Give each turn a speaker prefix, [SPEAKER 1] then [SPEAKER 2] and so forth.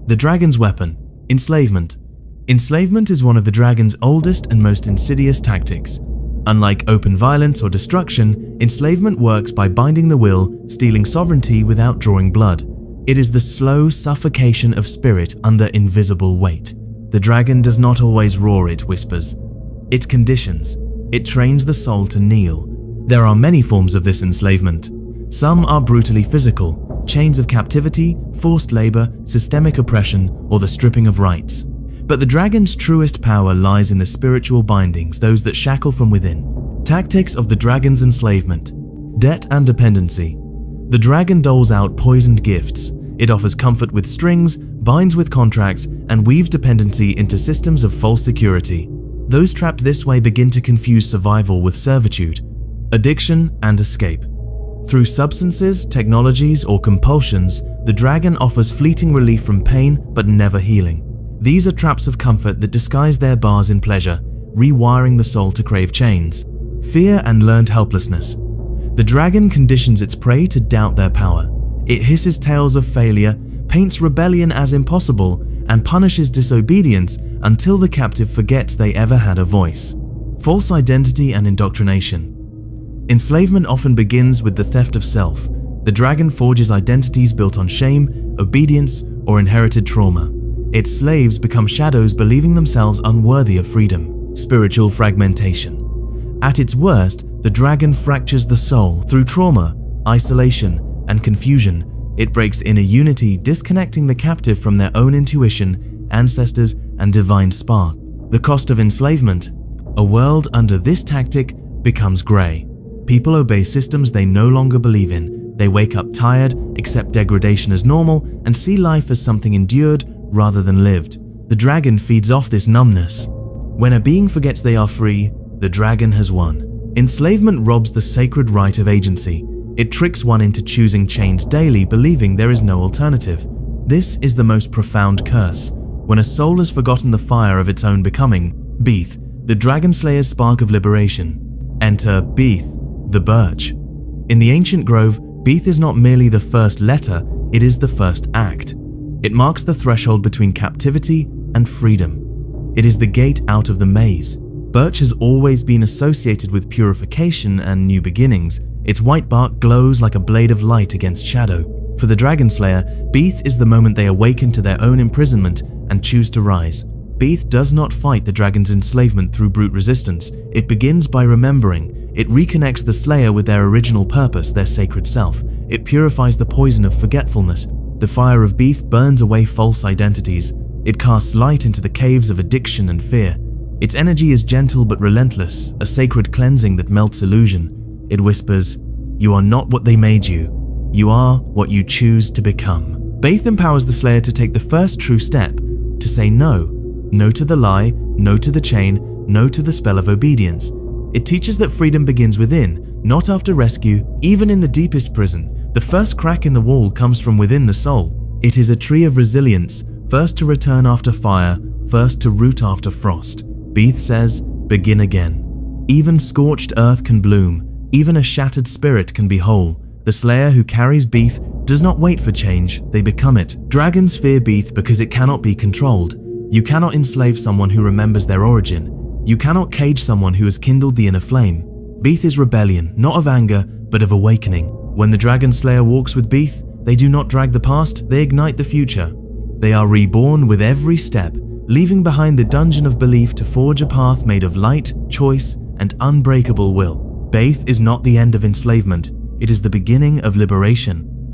[SPEAKER 1] The dragon's weapon, enslavement. Enslavement is one of the dragon's oldest and most insidious tactics. Unlike open violence or destruction, enslavement works by binding the will, stealing sovereignty without drawing blood. It is the slow suffocation of spirit under invisible weight. The dragon does not always roar, it whispers. It conditions. It trains the soul to kneel. There are many forms of this enslavement. Some are brutally physical, chains of captivity, forced labor, systemic oppression, or the stripping of rights. But the dragon's truest power lies in the spiritual bindings, those that shackle from within. Tactics of the dragon's enslavement. Debt and dependency. The dragon doles out poisoned gifts. It offers comfort with strings, binds with contracts, and weaves dependency into systems of false security. Those trapped this way begin to confuse survival with servitude, addiction, and escape. Through substances, technologies, or compulsions, the dragon offers fleeting relief from pain but never healing. These are traps of comfort that disguise their bars in pleasure, rewiring the soul to crave chains. Fear and learned helplessness. The dragon conditions its prey to doubt their power. It hisses tales of failure, paints rebellion as impossible, and punishes disobedience until the captive forgets they ever had a voice. False identity and indoctrination. Enslavement often begins with the theft of self. The dragon forges identities built on shame, obedience, or inherited trauma. Its slaves become shadows, believing themselves unworthy of freedom. Spiritual fragmentation. At its worst, the dragon fractures the soul through trauma, isolation, and confusion. It breaks inner unity, disconnecting the captive from their own intuition, ancestors, and divine spark. The cost of enslavement. A world under this tactic becomes gray. People obey systems they no longer believe in. They wake up tired, accept degradation as normal, and see life as something endured rather than lived. The dragon feeds off this numbness. When a being forgets they are free, the dragon has won. Enslavement robs the sacred right of agency. It tricks one into choosing chains daily, believing there is no alternative. This is the most profound curse. When a soul has forgotten the fire of its own becoming. Beith, the dragon slayer's spark of liberation. Enter Beith, the birch. In the ancient grove, Beith is not merely the first letter, it is the first act. It marks the threshold between captivity and freedom. It is the gate out of the maze. Birch has always been associated with purification and new beginnings. Its white bark glows like a blade of light against shadow. For the dragon slayer, Beith is the moment they awaken to their own imprisonment and choose to rise. Beith does not fight the dragon's enslavement through brute resistance. It begins by remembering. It reconnects the slayer with their original purpose, their sacred self. It purifies the poison of forgetfulness. The fire of Beith burns away false identities. It casts light into the caves of addiction and fear. Its energy is gentle but relentless, a sacred cleansing that melts illusion. It whispers, "You are not what they made you. You are what you choose to become." Beith empowers the slayer to take the first true step, to say no. No to the lie, no to the chain, no to the spell of obedience. It teaches that freedom begins within, not after rescue. Even in the deepest prison, the first crack in the wall comes from within the soul. It is a tree of resilience, first to return after fire, first to root after frost. Beith says, begin again. Even scorched earth can bloom, even a shattered spirit can be whole. The slayer who carries Beith does not wait for change, they become it. Dragons fear Beith because it cannot be controlled. You cannot enslave someone who remembers their origin. You cannot cage someone who has kindled the inner flame. Beith is rebellion, not of anger, but of awakening. When the dragon slayer walks with Beith, they do not drag the past, they ignite the future. They are reborn with every step, leaving behind the dungeon of belief to forge a path made of light, choice, and unbreakable will. Beith is not the end of enslavement, it is the beginning of liberation.